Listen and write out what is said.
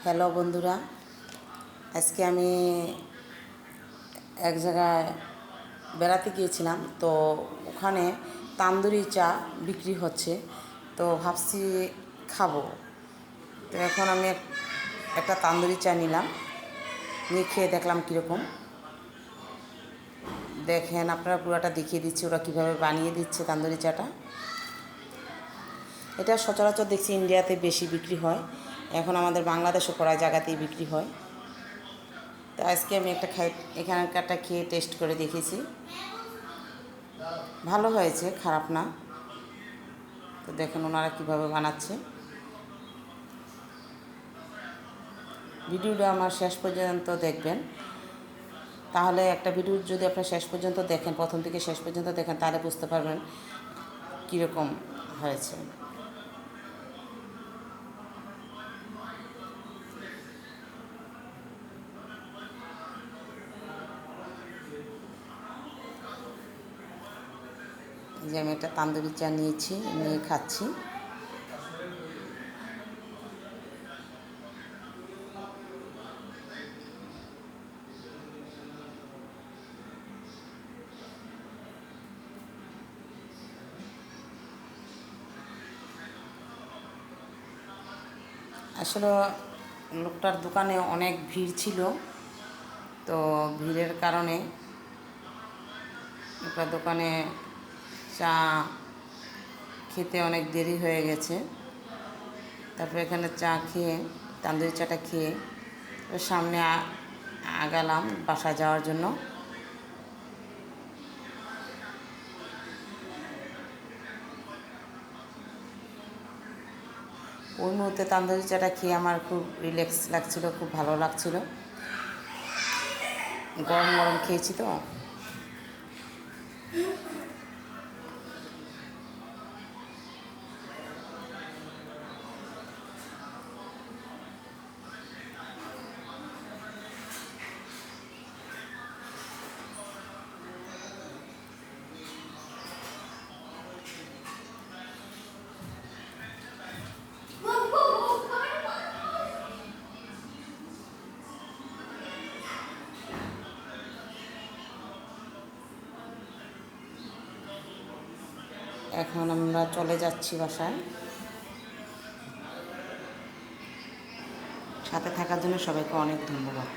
Hello বন্ধুরা, আজকে আমি এক জায়গায় বেড়াতে গিয়েছিলাম। তো ওখানে তান্দুরি চা বিক্রি হচ্ছে, তো ভাবছি খাবো। তো এখন আমি একটা তান্দুরি চা নিলাম, নিয়ে খেয়ে দেখলাম কীরকম। দেখেন, আপনারা পুরোটা দেখিয়ে দিচ্ছি ওরা কীভাবে বানিয়ে দিচ্ছে তান্দুরি চাটা। এটা সচরাচর দেখছি ইন্ডিয়াতে বেশি বিক্রি হয়, এখন আমাদের বাংলাদেশও প্রায় জায়গাতেই বিক্রি হয়। তো আজকে আমি এখানকারটা খেয়ে টেস্ট করে দেখেছি, ভালো হয়েছে, খারাপ না। তো দেখেন ওনারা কীভাবে বানাচ্ছে। ভিডিওটা আমার শেষ পর্যন্ত দেখবেন, তাহলে একটা ভিডিও যদি আপনার শেষ পর্যন্ত দেখেন, প্রথম থেকে শেষ পর্যন্ত দেখেন, তাহলে বুঝতে পারবেন কীরকম হয়েছে। যে আমি একটা তান্দুরি চা নিয়েছি, নিয়ে খাচ্ছি। আসলে লোকটার দোকানে অনেক ভিড় ছিল, তো ভিড়ের কারণে লোকটার দোকানে চা খেতে অনেক দেরি হয়ে গেছে। তারপরে এখানে চা খেয়ে, তান্দুরি চাটা খেয়ে সামনে আগালাম বাসায় যাওয়ার জন্য। ওই মুহূর্তে তান্দুরি চাটা খেয়ে আমার খুব রিল্যাক্স লাগছিল, খুব ভালো লাগছিল। গরম গরম খেয়েছি তো। এখন আমরা চলে যাচ্ছি বাসায়। সাথে থাকার জন্য সবাইকে অনেক ধন্যবাদ।